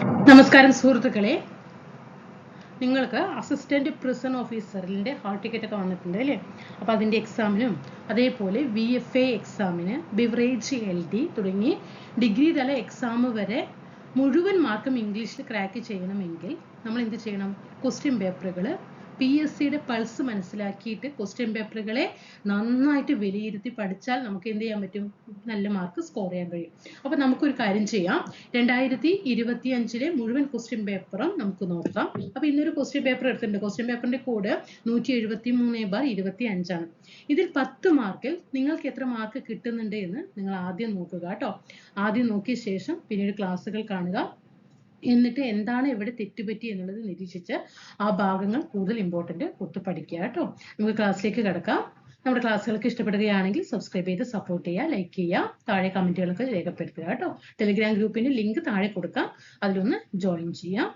നമസ്കാരം സുഹൃത്തുക്കളെ, നിങ്ങൾക്ക് അസിസ്റ്റന്റ് പ്രിസൺ ഓഫീസറിന്റെ ഹാൾ ടിക്കറ്റ് ഒക്കെ വന്നിട്ടുണ്ട് അല്ലേ? അപ്പോൾ അതിന്റെ എക്സാമിനും അതേപോലെ VFA എക്സാമിന് ബിവറേജ് LD തുടങ്ങി ഡിഗ്രി തല എക്സാം വരെ മുഴുവൻ മാർക്കും ഇംഗ്ലീഷിൽ ക്രാക്ക് ചെയ്യണമെങ്കിൽ നമ്മൾ എന്ത് ചെയ്യണം? ക്വസ്റ്റ്യൻ പേപ്പറുകൾ PSCയുടെ പൾസ് മനസ്സിലാക്കിയിട്ട് ക്വസ്റ്റ്യൻ പേപ്പറുകളെ നന്നായിട്ട് വിലയിരുത്തി പഠിച്ചാൽ നമുക്ക് എന്ത് ചെയ്യാൻ പറ്റും? നല്ല മാർക്ക് സ്കോർ ചെയ്യാൻ കഴിയും. അപ്പോൾ നമുക്കൊരു കാര്യം ചെയ്യാം. 2025 മുഴുവൻ ക്വസ്റ്റ്യൻ പേപ്പറും നമുക്ക് നോക്കാം. അപ്പോൾ ഇന്നൊരു ക്വസ്റ്റ്യൻ പേപ്പർ എടുത്തിട്ടുണ്ട്. ക്വസ്റ്റ്യൻ പേപ്പറിന്റെ കോഡ് 173/25 ആണ്. ഇതിൽ 10 മാർക്കിൽ നിങ്ങൾക്ക് എത്ര മാർക്ക് കിട്ടുന്നുണ്ട് എന്ന് നിങ്ങൾ ആദ്യം നോക്കുക കേട്ടോ. ആദ്യം നോക്കിയ ശേഷം പിന്നീട് ക്ലാസ്സുകൾ കാണുക. എന്നിട്ട് എന്താണ് ഇവിടെ തെറ്റുപറ്റി എന്നുള്ളത് നിരീക്ഷിച്ച് ആ ഭാഗങ്ങൾ കൂടുതൽ ഇമ്പോർട്ടന്റ് കൊടുത്ത് പഠിക്കുക കേട്ടോ. നമുക്ക് ക്ലാസ്സിലേക്ക് കിടക്കാം. നമ്മുടെ ക്ലാസ്സുകൾക്ക് ഇഷ്ടപ്പെടുകയാണെങ്കിൽ സബ്സ്ക്രൈബ് ചെയ്ത് സപ്പോർട്ട് ചെയ്യുക, ലൈക്ക് ചെയ്യുക, താഴെ കമന്റുകളൊക്കെ രേഖപ്പെടുത്തുക കേട്ടോ. ടെലിഗ്രാം ഗ്രൂപ്പിന്റെ ലിങ്ക് താഴെ കൊടുക്കാം, അതിലൊന്ന് ജോയിൻ ചെയ്യാം.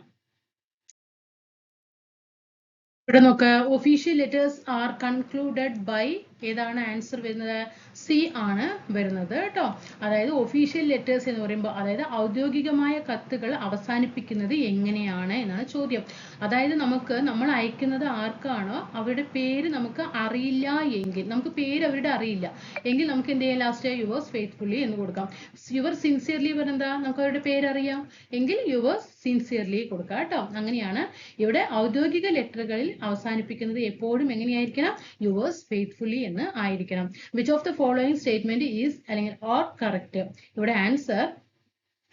ഇവിടെ നോക്ക്, official letters are concluded by, ഏതാണ് ആൻസർ വരുന്നത്? സി ആണ് വരുന്നത് കേട്ടോ. അതായത് ഒഫീഷ്യൽ ലെറ്റേഴ്സ് എന്ന് പറയുമ്പോൾ അതായത് ഔദ്യോഗികമായ കത്തുകൾ അവസാനിപ്പിക്കുന്നത് എങ്ങനെയാണ് എന്നാണ് ചോദ്യം. അതായത് നമ്മൾ അയക്കുന്നത് ആർക്കാണോ അവരുടെ പേര് നമുക്ക് അറിയില്ല എങ്കിൽ, നമുക്ക് പേര് അവരുടെ അറിയില്ല എങ്കിൽ നമുക്ക് എന്ത് ചെയ്യാം? ലാസ്റ്റ് യുവേഴ്സ് ഫെയ്ത്ത്ഫുള്ളി എന്ന് കൊടുക്കാം. യുവർ സിൻസിയർലി പറഞ്ഞെന്താ? നമുക്ക് അവരുടെ പേര് അറിയാം എങ്കിൽ യുവേഴ്സ് സിൻസിയർലി കൊടുക്കാം കേട്ടോ. അങ്ങനെയാണ് ഇവിടെ ഔദ്യോഗിക ലെറ്ററുകളിൽ അവസാനിപ്പിക്കുന്നത് എപ്പോഴും എങ്ങനെയായിരിക്കണം? യുവേഴ്സ് ഫെയ്ത്ത്ഫുള്ളി എന്ന് ആയിരിക്കണം. Which of the following statement is അല്ലെങ്കിൽ ഓർ കറക്റ്റ്? ഇവിടെ ആൻസർ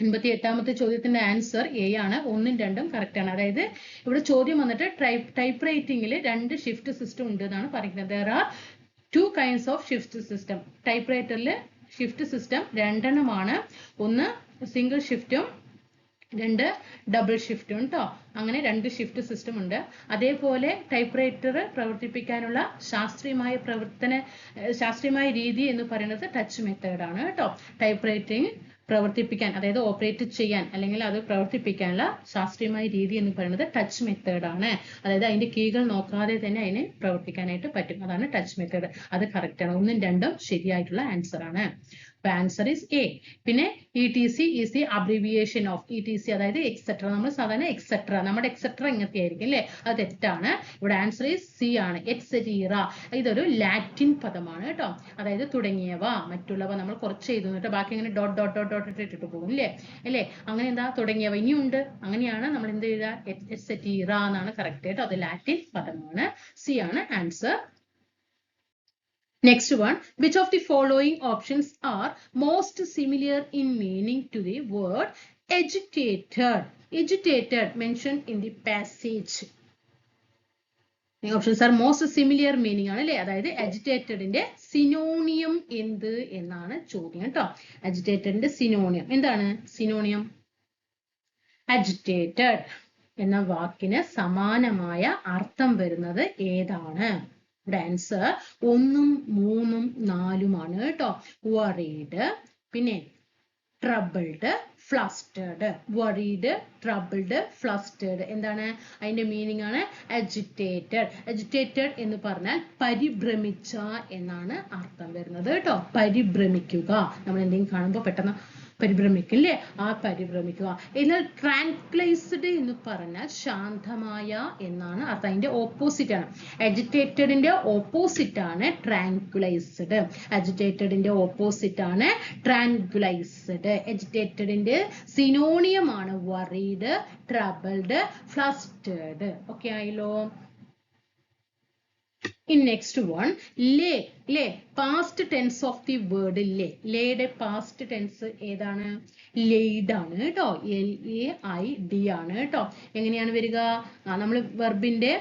88ാമത്തെ ചോദ്യത്തിന്റെ ആൻസർ എ ആണ്. 1ഉം 2ഉം കറക്റ്റ് ആണ്. അതായത് ഇവിടെ ചോദ്യം വന്നിട്ട് ടൈപ്പ് റൈറ്റിംഗിൽ 2 ഷിഫ്റ്റ് സിസ്റ്റം ഉണ്ട് എന്നാണ് പറയുന്നത്. There are 2 kinds of shift system. ടൈപ്പ് റൈറ്ററിൽ ഷിഫ്റ്റ് സിസ്റ്റം 2 എണ്ണമാണ്. ഒന്ന് സിംഗിൾ ഷിഫ്റ്റും 2 ഡബിൾ ഷിഫ്റ്റും കേട്ടോ. അങ്ങനെ 2 ഷിഫ്റ്റ് സിസ്റ്റം ഉണ്ട്. അതേപോലെ ടൈപ്പ് റൈറ്റർ പ്രവർത്തിപ്പിക്കാനുള്ള ശാസ്ത്രീയമായ രീതി എന്ന് പറയുന്നത് ടച്ച് മെത്തേഡ് ആണ് കേട്ടോ. ടൈപ്പ് റൈറ്റിംഗ് പ്രവർത്തിപ്പിക്കാൻ, അതായത് ഓപ്പറേറ്റ് ചെയ്യാൻ അല്ലെങ്കിൽ അത് പ്രവർത്തിപ്പിക്കാനുള്ള ശാസ്ത്രീയമായ രീതി എന്ന് പറയുന്നത് ടച്ച് മെത്തേഡ് ആണ്. അതായത് അതിന്റെ കീകൾ നോക്കാതെ തന്നെ അതിനെ പ്രവർത്തിക്കാനായിട്ട് പറ്റും. അതാണ് ടച്ച് മെത്തേഡ്. അത് കറക്റ്റ് ആണ്. 1ഉം 2ഉം ശരിയായിട്ടുള്ള ആൻസർ ആണ്. Answer is A. പിന്നെ ETC is the abbreviation of ETC, അതായത് എക്സെട്ര. നമ്മൾ സാധാരണ എക്സെട്ര, നമ്മുടെ എക്സെട്ര ഇങ്ങനത്തെ ആയിരിക്കും അല്ലേ? അത് തെറ്റാണ്. ഇവിടെ ആൻസർ ഈസ് സി ആണ്, എക്സെറ്റീറ. ഇതൊരു ലാറ്റിൻ പദമാണ് കേട്ടോ. അതായത് തുടങ്ങിയവ, മറ്റുള്ളവ. നമ്മൾ കുറച്ച് എഴുതുന്നു കേട്ടോ, ബാക്കി ഇങ്ങനെ ഡോട്ട് ഡോട്ട് ഡോട്ട് ഡോട്ട് ഇട്ടിട്ട് പോകും അല്ലേ? അങ്ങനെ എന്താ? തുടങ്ങിയവ ഇനിയുണ്ട്. അങ്ങനെയാണ് നമ്മൾ എന്ത് ചെയ്യുക? എക്സെറ്റീറ എന്നാണ് കറക്റ്റ് കേട്ടോ. അത് ലാറ്റിൻ പദമാണ്. സി ആണ് answer. Next one, which of the following options are most similar in meaning to the word agitated? Agitated mentioned in the passage. The options are most similar meaning ആണ് അല്ലേ? അതായത് അജിറ്റേറ്റഡിന്റെ സിനോണിയം എന്ത് എന്നാണ് ചോദ്യം കേട്ടോ. അജിറ്റേറ്റഡിന്റെ സിനോണിയം എന്താണ്? സിനോണിയം അജിറ്റേറ്റഡ് എന്ന വാക്കിന് സമാനമായ അർത്ഥം വരുന്നത് ഏതാണ്? ആൻസർ 1ഉം 3ഉം 4ഉം ആണ് കേട്ടോ. വറീഡ്, പിന്നെ ട്രബിൾഡ്, ഫ്ലസ്റ്റേർഡ്. വറീഡ്, ട്രബിൾഡ്, ഫ്ലസ്റ്റേർഡ് എന്താണ്? അതിന്റെ മീനിങ് ആണ് അജിറ്റേറ്റഡ്. അജിറ്റേറ്റഡ് എന്ന് പറഞ്ഞാൽ പരിഭ്രമിച്ച എന്നാണ് അർത്ഥം വരുന്നത് കേട്ടോ. പരിഭ്രമിക്കുക. നമ്മൾ എന്തെങ്കിലും കാണുമ്പോൾ പെട്ടെന്ന് പരിഭ്രമിക്കില്ലേ? ആ പരിഭ്രമിക്കുക. എന്നാൽ ട്രാൻക്വലൈസ്ഡ് എന്ന് പറഞ്ഞാൽ ശാന്തമായ എന്നാണ് അർത്ഥം. അതിന്റെ ഓപ്പോസിറ്റ് ആണ്. അജിറ്റേറ്റഡിന്റെ ഓപ്പോസിറ്റ് ആണ് ട്രാൻക്വലൈസ്ഡ്. അജിറ്റേറ്റഡിന്റെ ഓപ്പോസിറ്റ് ആണ് ട്രാൻക്വലൈസ്ഡ്. അജിറ്റേറ്റഡിന്റെ സിനോണിയം ആണ് വറീഡ്, ട്രബിൾഡ്, ഫ്ലസ്റ്റേർഡ്. ഓക്കെ ആയല്ലോ. In next one, lay past tense of the word lay. layയുടെ past tense ഏതാണ്? laid ആണ് കേട്ടോ. LAID ആണ് കേട്ടോ. എങ്ങനെയാണ് വരിക? നമ്മൾ വെർബിന്റെ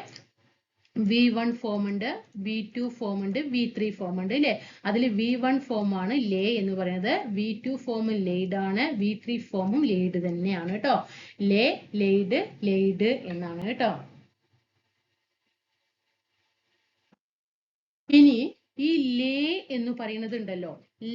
V1 ഫോം ഉണ്ട്, V2 ഫോം ഉണ്ട്, V3 ഫോം ഉണ്ട് അല്ലേ? അതിൽ V1 ഫോം ആണ് ലേ എന്ന് പറയുന്നത്. V2 ഫോം ലെയ്ഡ് ആണ്, V3 ഫോമും ലെയ്ഡ് തന്നെയാണ് കേട്ടോ. ലേ, ലെയ്ഡ്, ലെയ്ഡ് എന്നാണ് കേട്ടോ. ഇനി ഈ ലേ എന്ന് പറയുന്നത് ഉണ്ടല്ലോ,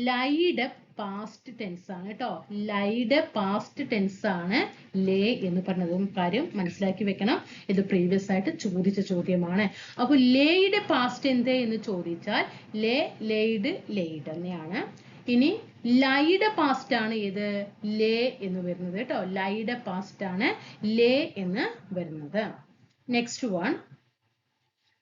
ലൈഡ് പാസ്റ്റ് ടെൻസ് ആണ് കേട്ടോ. ലൈഡ് പാസ്റ്റ് ടെൻസ് ആണ് ലേ എന്ന് പറഞ്ഞതും കാര്യം മനസ്സിലാക്കി വെക്കണം. ഇത് പ്രീവിയസ് ആയിട്ട് ചോദിച്ച ചോദ്യമാണ്. അപ്പൊ ലേയുടെ പാസ്റ്റ് എന്ത് എന്ന് ചോദിച്ചാൽ ലേ, ലെയ്ഡ്, ലെയ്ഡ് തന്നെയാണ്. ഇനി ലൈയുടെ പാസ്റ്റ് ആണ് ഏത് ലേ എന്ന് വരുന്നത് കേട്ടോ. ലൈയുടെ പാസ്റ്റ് ആണ് ലേ എന്ന് വരുന്നത്. നെക്സ്റ്റ് വൺ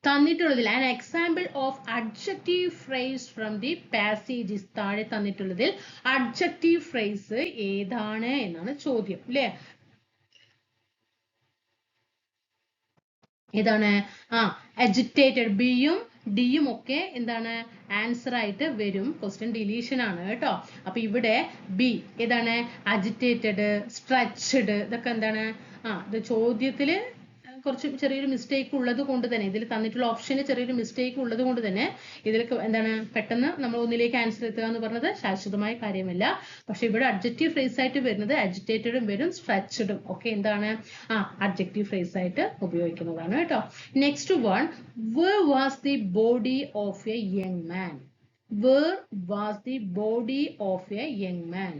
തന്നിട്ടുള്ളതിൽ an example of adjective phrase from the passages. താഴെ തന്നിട്ടുള്ളതിൽ അഡ്ജക്റ്റീവ് ഫ്രേസ് ഏതാണ് എന്നാണ് ചോദ്യം അല്ലേ. ഏതാണ്? അജിറ്റേറ്റഡ്. ബിയും ഡിയും ഒക്കെ എന്താണ് ആൻസർ ആയിട്ട് വരും. ക്വസ്റ്റ്യൻ ഡിലീഷൻ ആണ് കേട്ടോ. അപ്പൊ ഇവിടെ ബി ഏതാണ്? അജിറ്റേറ്റഡ്, സ്ട്രെച്ച്ഡ്, ഇതൊക്കെ എന്താണ്? ഇത് ചോദ്യത്തില് കുറച്ച് ചെറിയൊരു മിസ്റ്റേക്ക് ഉള്ളത് കൊണ്ട് തന്നെ, ഇതിൽ തന്നിട്ടുള്ള ഓപ്ഷന് ചെറിയൊരു മിസ്റ്റേക്ക് ഉള്ളത് കൊണ്ട് തന്നെ ഇതിൽ എന്താണ് പെട്ടെന്ന് നമ്മൾ ഒന്നിലേക്ക് ആൻസർ എത്തുക എന്ന് പറഞ്ഞത് ശാശ്വതമായ കാര്യമല്ല. പക്ഷെ ഇവിടെ അഡ്ജക്റ്റീവ് ഫ്രേസ് ആയിട്ട് വരുന്നത് അജിറ്റേറ്റഡും വരും സ്ട്രെച്ച്ഡും ഒക്കെ എന്താണ് അഡ്ജക്റ്റീവ് ഫ്രേസ് ആയിട്ട് ഉപയോഗിക്കുന്നതാണ് കേട്ടോ. Next one, where was the body of a young man. Where was the body of a young man.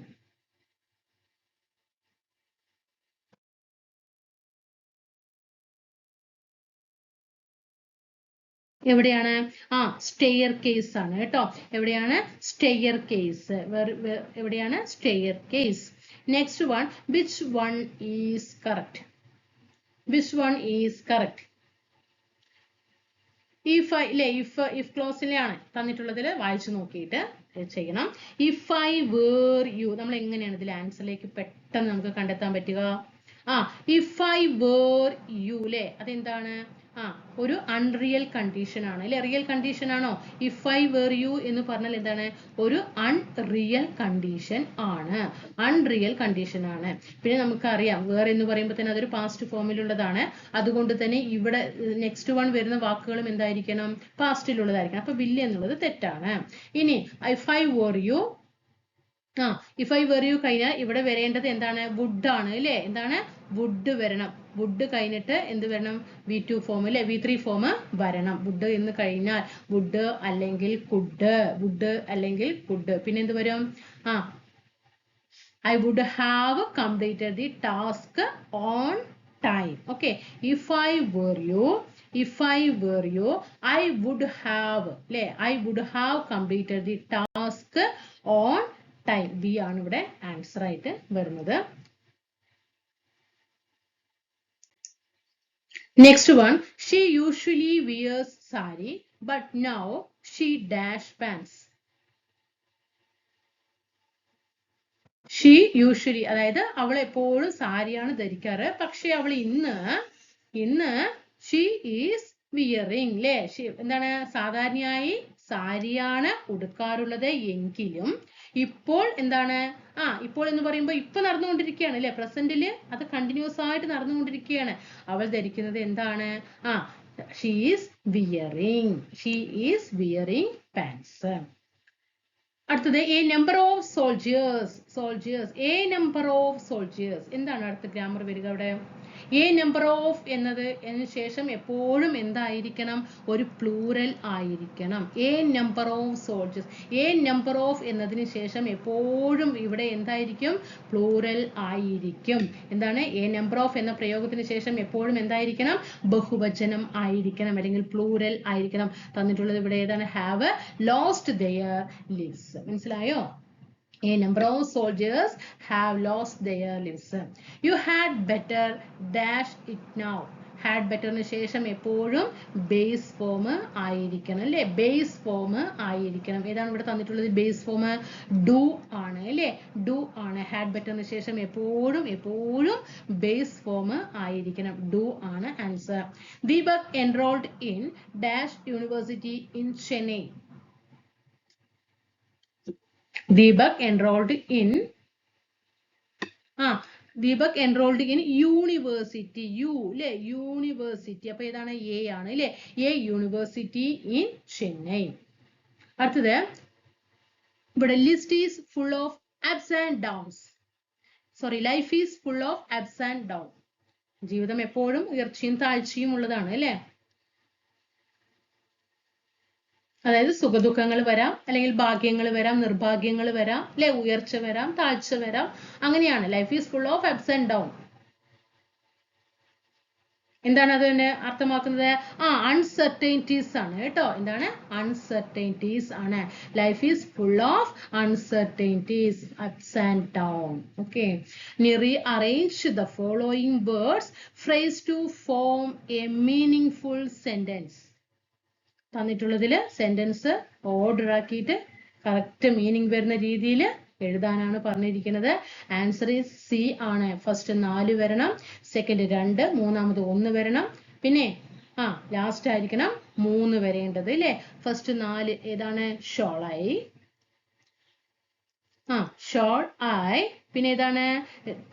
എവിടെയാണ്? സ്റ്റെയർ കേസ് ആണ് കേട്ടോ. എവിടെയാണ്? Staircase. എവിടെയാണ്? Staircase. Next one, which one is correct? Which one is correct? If ക്ലോസിലാണ് തന്നിട്ടുള്ളതിൽ വായിച്ചു നോക്കിയിട്ട് ചെയ്യണം. ഇഫ് ഐ വേർ യു, നമ്മൾ എങ്ങനെയാണ് ഇതിൽ ആൻസറിലേക്ക് പെട്ടെന്ന് നമുക്ക് കണ്ടെത്താൻ പറ്റുക? ഇഫ് ഐ വേർ യു അല്ലേ, അതെന്താണ്? ഒരു അൺറിയൽ കണ്ടീഷൻ ആണ് അല്ലെ. റിയൽ കണ്ടീഷൻ ആണോ? ഇഫ് ഐ വേർ യു എന്ന് പറഞ്ഞാൽ എന്താണ്? ഒരു അൺറിയൽ കണ്ടീഷൻ ആണ്. അൺറിയൽ കണ്ടീഷൻ ആണ്. പിന്നെ നമുക്കറിയാം വേർ എന്ന് പറയുമ്പോൾ തന്നെ അതൊരു പാസ്റ്റ് ഫോമിലുള്ളതാണ്. അതുകൊണ്ട് തന്നെ ഇവിടെ നെക്സ്റ്റ് വൺ വരുന്ന വാക്കുകളും എന്തായിരിക്കണം? പാസ്റ്റിലുള്ളതായിരിക്കണം. അപ്പൊ വില്ല് എന്നുള്ളത് തെറ്റാണ്. ഇനി if I were you, if I were you കഴിഞ്ഞാൽ ഇവിടെ വരേണ്ടത് എന്താണ്? വുഡ് ആണ് അല്ലേ. എന്താണ്? വുഡ് വരണം. വുഡ് കഴിഞ്ഞിട്ട് എന്ത് വരണം? V2 ഫോം അല്ലെ, V3 ഫോം വരണം. വുഡ് എന്ന് കഴിഞ്ഞാൽ വുഡ് അല്ലെങ്കിൽ കുഡ്, വുഡ് അല്ലെങ്കിൽ കുഡ്. പിന്നെ എന്ത് വരും? I would have completed the task on time. Okay, if I were you, I would have അല്ലേ, I would have completed the task on time. B ആണ് ഇവിടെ ആൻസർ ആയിട്ട് വരുന്നത്. Next one, she usually wears sari but now she dash pants. she usually അതായത് അവൾ എപ്പോഴും സാരിയാണ് ധരിക്കാറ്, പക്ഷെ അവൾ ഇന്ന് she is wearing അല്ലേ. എന്താണ്? സാധാരണയായി സാരിയാണ് ഉടുക്കാറുള്ളത് എങ്കിലും ഇപ്പോൾ എന്താണ്? ഇപ്പോൾ എന്ന് പറയുമ്പോൾ ഇപ്പൊ നടന്നുകൊണ്ടിരിക്കുകയാണ് അല്ലെ. പ്രസന്റില് അത് കണ്ടിന്യൂസ് ആയിട്ട് നടന്നുകൊണ്ടിരിക്കുകയാണ്. അവൾ ധരിക്കുന്നത് എന്താണ്? she is wearing pants. അടുത്തത് a number of soldiers. a number of soldiers എന്താണ് അടുത്ത ഗ്രാമർ വരിക അവിടെ? a number of എന്നതിന് ശേഷം എപ്പോഴും എന്തായിരിക്കണം? ഒരു പ്ലൂറൽ ആയിരിക്കണം. a number of soldiers. a number of എന്നതിന് ശേഷം എപ്പോഴും ഇവിടെ എന്തായിരിക്കും? പ്ലൂറൽ ആയിരിക്കും. എന്താണ്? a number of എന്ന പ്രയോഗത്തിന് ശേഷം എപ്പോഴും എന്തായിരിക്കണം? ബഹുവചനം ആയിരിക്കണം, അല്ലെങ്കിൽ പ്ലൂറൽ ആയിരിക്കണം. തന്നിട്ടുള്ളത് ഇവിടെ ഏതാണ്? have lost their lives. മനസ്സിലായോ? A number of soldiers have lost their lives. You had better dash it now. had better ന് ശേഷം എപ്പോഴും ബേസ് ഫോം ആയിരിക്കണം അല്ലേ. ബേസ് ഫോം ആയിരിക്കണം. ഏതാണ് ഇവിടെ തന്നിട്ടുള്ളത്? ബേസ് ഫോം ഡു ആണ് അല്ലേ. ഡു ആണ്. had better ന് ശേഷം എപ്പോഴും ബേസ് ഫോം ആയിരിക്കണം. ഡു ആണ് answer. Deepak enrolled in dash university in Chennai. Deepak enrolled in university. അല്ലേ, യൂണിവേഴ്സിറ്റി. അപ്പൊ ഏതാണ്? എ ആണ് അല്ലേ. A university in Chennai. അടുത്തത് ഇവിടെ list is full of ups and downs. Life is full of ups and down. ജീവിതം എപ്പോഴും ഉയർച്ചയും താഴ്ചയും ഉള്ളതാണ് അല്ലേ. അതായത് സുഖദുഃഖങ്ങൾ വരാം, അല്ലെങ്കിൽ ഭാഗ്യങ്ങൾ വരാം, നിർഭാഗ്യങ്ങൾ വരാം അല്ലെ, ഉയർച്ച വരാം, താഴ്ച വരാം. അങ്ങനെയാണ്. Life is full of ups and down. എന്താണ് അതിനെ അർത്ഥമാക്കുന്നത്? അൺസർട്ടൈനിറ്റീസ് ആണ് കേട്ടോ. എന്താണ്? അൺസർട്ടൈനിറ്റീസ് ആണ്. Life is full of uncertainties, ups and down. Okay. ഇനി rearrange the following words phrase to form a meaningful sentence. തന്നിട്ടുള്ളതിൽ സെന്റൻസ് ഓർഡർ ആക്കിയിട്ട് കറക്റ്റ് മീനിങ് വരുന്ന രീതിയിൽ എഴുതാനാണ് പറഞ്ഞിരിക്കുന്നത്. ആൻസർ ഈസ് സി ആണ്. ഫസ്റ്റ് 4 വരണം, സെക്കൻഡ് 2, മൂന്നാമത് 1 വരണം, പിന്നെ ലാസ്റ്റ് ആയിരിക്കണം 3 വരേണ്ടത് അല്ലേ. ഫസ്റ്റ് 4 ഏതാണ്? Shall I, shall I. പിന്നെ ഏതാണ്?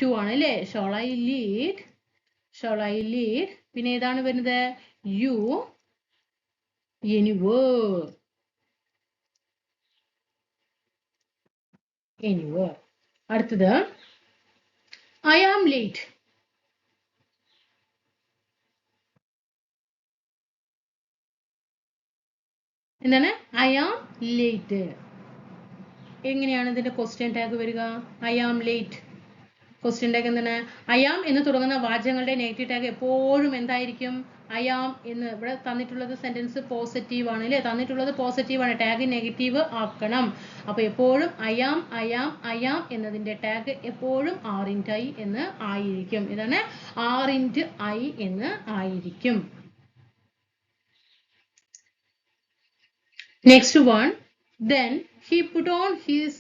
2 ആണ് അല്ലേ. Shall I lead, shall I lead. പിന്നെ ഏതാണ് വരുന്നത്? You, anywhere, anywhere. അടുത്തത് I am late. എന്താണ്? I am late. എങ്ങനെയാണ് ഇതിന്റെ ക്വസ്റ്റ്യൻ ടാഗ് വരിക? I am late. Question tag എന്താണ്? I am എന്ന് തുടങ്ങുന്ന വാചകങ്ങളുടെ നെഗറ്റീവ് ടാഗ് എപ്പോഴും എന്തായിരിക്കും? I am എന്ന്. ഇവിടെ തന്നിട്ടുള്ളത് സെന്റൻസ് പോസിറ്റീവ് ആണ് അല്ലേ. തന്നിട്ടുള്ളത് പോസിറ്റീവ് ആണ്, ടാഗ് നെഗറ്റീവ് ആക്കണം. അപ്പൊ എപ്പോഴും I am, I am, I am എന്നതിന്റെ ടാഗ് എപ്പോഴും R×I എന്ന് ആയിരിക്കും. ഇതാണ് R×I എന്ന് ആയിരിക്കും. Next one. Then he put on his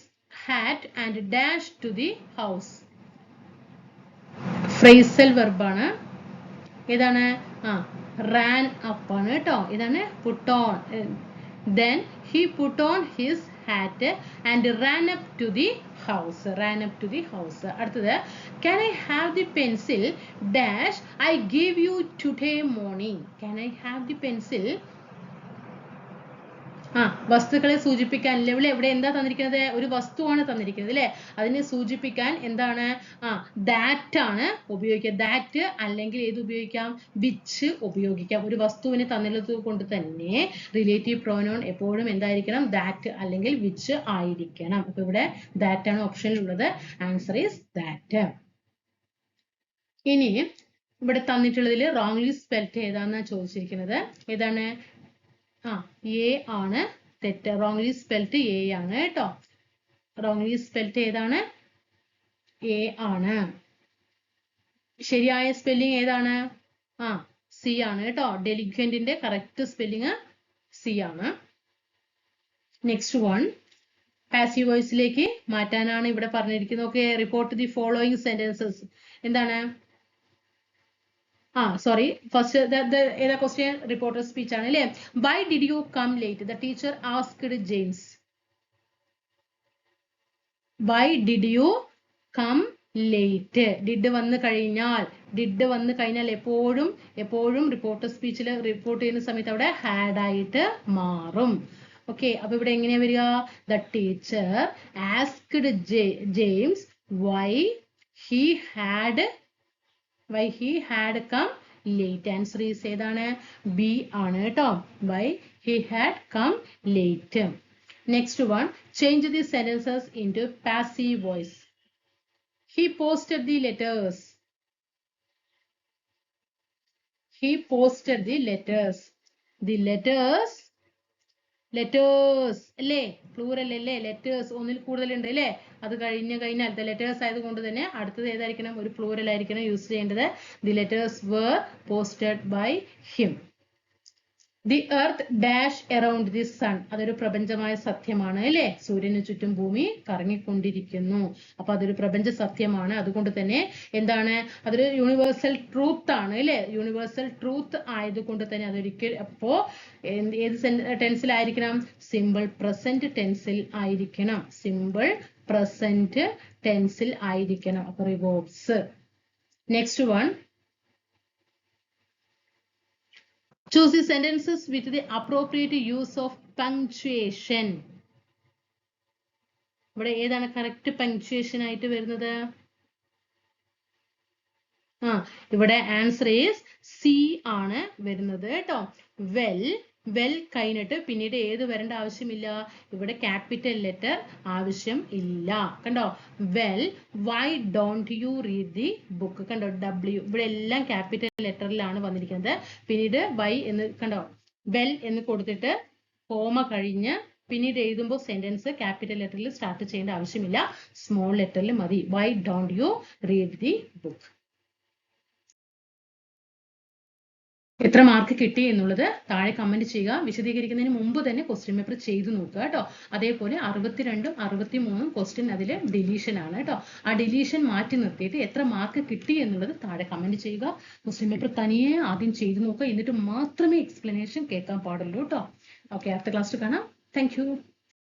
hat and dashed to the house. Phrasal verb ആണ്. ഏതാണ്? ran up ആണ് കേട്ടോ. ഇതാണ് put on. Then he put on his hat and ran up to the house. Ran up to the house. അടുത്തത് can I have the pencil dash I gave you today morning. Can I have the pencil? വസ്തുക്കളെ സൂചിപ്പിക്കാൻ ഇവിടെ എന്താ തന്നിരിക്കുന്നത്? ഒരു വസ്തുവാണ് തന്നിരിക്കുന്നത് അല്ലേ. അതിനെ സൂചിപ്പിക്കാൻ എന്താണ്? ദാറ്റ് ആണ് ഉപയോഗിക്കുക. ദാറ്റ് അല്ലെങ്കിൽ ഏത് ഉപയോഗിക്കാം? വിച്ച് ഉപയോഗിക്കാം. ഒരു വസ്തുവിനെ തന്നുള്ളത് കൊണ്ട് തന്നെ റിലേറ്റീവ് പ്രോനൗൺ എപ്പോഴും എന്തായിരിക്കണം? ദാറ്റ് അല്ലെങ്കിൽ വിച്ച് ആയിരിക്കണം. അപ്പൊ ഇവിടെ ദാറ്റ് ആണ് ഓപ്ഷനിലുള്ളത്. Answer is that. ഇനി ഇവിടെ തന്നിട്ടുള്ളതിൽ റോങ്ലി സ്പെൽഡ് ഏതാണെന്നാ ചോദിച്ചിരിക്കുന്നത്. ഏതാണ്? എ ആണ് തെറ്റ്. റോങ്ലി സ്പെൽഡ് എ ആണ് കേട്ടോ. റോങ്ലി സ്പെൽഡ് ഏതാണ്? എ ആണ്. ശരിയായ സ്പെല്ലിംഗ് ഏതാണ്? സി ആണ് കേട്ടോ. ഡെലിക്വന്റിന്റെ കറക്റ്റ് സ്പെല്ലിംഗ് സി ആണ്. നെക്സ്റ്റ് വൺ പാസീവ് വോയിസിലേക്ക് മാറ്റാനാണ് ഇവിടെ പറഞ്ഞിരിക്കുന്നത്. Okay. Report the following sentences. എന്താണ്? സോറി, ഫസ്റ്റ് ഏതാ ക്വസ്റ്റ്യൻ? റിപ്പോർട്ടർ സ്പീച്ച് ആണ് അല്ലേ. Why did you come late? The teacher asked James. Why did you come late? Did വന്നു കഴിഞ്ഞാൽ എപ്പോഴും റിപ്പോർട്ടർ സ്പീച്ചിൽ റിപ്പോർട്ട് ചെയ്യുന്ന സമയത്ത് അവിടെ ഹാഡ് ആയിട്ട് മാറും. ഓക്കെ. അപ്പൊ ഇവിടെ എങ്ങനെയാ വരിക? The teacher asked James why he had come late. Answer is ഏതാണ്? ബി ആണ് കേട്ടോ. Why he had come late. Next one change the sentences into passive voice. He posted the letters. He posted the letters. The letters അല്ലേ, plural അല്ലേ. Letters ഒന്നിൽ കൂടുതലുണ്ട് അല്ലേ. അത് കഴിഞ്ഞാൽ ദ ലെറ്റേഴ്സ് ആയതുകൊണ്ട് തന്നെ അടുത്തത് ഏതായിരിക്കണം? ഒരു പ്ലൂറൽ ആയിരിക്കണം യൂസ് ചെയ്യേണ്ടത്. The letters were posted by him. The earth dash around the sun. അതൊരു പ്രപഞ്ചമായ സത്യമാണ് അല്ലേ. സൂര്യന് ചുറ്റും ഭൂമി കറങ്ങിക്കൊണ്ടിരിക്കുന്നു. അപ്പൊ അതൊരു പ്രപഞ്ച സത്യമാണ്. അതുകൊണ്ട് തന്നെ എന്താണ്? അതൊരു യൂണിവേഴ്സൽ ട്രൂത്ത് ആണ് അല്ലേ. യൂണിവേഴ്സൽ ട്രൂത്ത് ആയതുകൊണ്ട് തന്നെ അപ്പോ ഏത് ടെൻസിലായിരിക്കണം? സിമ്പിൾ പ്രസന്റ് ടെൻസിൽ ആയിരിക്കണം. സിമ്പിൾ പ്രസന്റ് ടെൻസിൽ ആയിരിക്കണം. അപ്പൊ revolves. Next one choose the sentences with the appropriate use of punctuation. ഇവിടെ ഏതാണ് കറക്റ്റ് പങ്ക്ച്വേഷൻ ആയിട്ട് വരുന്നത്? ഇവിടെ ആൻസർ ഈസ് സി ആണ് വരുന്നത് കേട്ടോ. വെൽ വെൽ കഴിഞ്ഞിട്ട് പിന്നീട് ഏത് വരേണ്ട ആവശ്യമില്ല, ഇവിടെ ക്യാപിറ്റൽ ലെറ്റർ ആവശ്യം ഇല്ല. കണ്ടോ, well why don't you read the book. കണ്ടോ, ഡബ്ല്യു ഇവിടെ എല്ലാം ക്യാപിറ്റൽ ലെറ്ററിലാണ് വന്നിരിക്കുന്നത്. പിന്നീട് വൈ എന്ന് കണ്ടോ, വെൽ എന്ന് കൊടുത്തിട്ട് കോമ കഴിഞ്ഞ് പിന്നീട് എഴുതുമ്പോൾ സെന്റൻസ് ക്യാപിറ്റൽ ലെറ്ററിൽ സ്റ്റാർട്ട് ചെയ്യേണ്ട ആവശ്യമില്ല, സ്മോൾ ലെറ്ററിൽ മതി. Why don't you read the book. എത്ര മാർക്ക് കിട്ടി എന്നുള്ളത് താഴെ കമന്റ് ചെയ്യുക. വിശദീകരിക്കുന്നതിന് മുമ്പ് തന്നെ ക്വസ്റ്റ്യൻ പേപ്പർ ചെയ്തു നോക്കുക കേട്ടോ. അതേപോലെ 62ഉം 63ഉം ക്വസ്റ്റ്യൻ അതിൽ ഡിലീഷൻ ആണ് കേട്ടോ. ആ ഡിലീഷൻ മാറ്റി നിർത്തിയിട്ട് എത്ര മാർക്ക് കിട്ടി എന്നുള്ളത് താഴെ കമന്റ് ചെയ്യുക. ക്വസ്റ്റ്യൻ പേപ്പർ തനിയെ ആദ്യം ചെയ്തു നോക്കുക, എന്നിട്ട് മാത്രമേ എക്സ്പ്ലനേഷൻ കേൾക്കാൻ പാടുള്ളൂ കേട്ടോ. ഓക്കെ, അടുത്ത ക്ലാസ്സിൽ കാണാം. Thank you.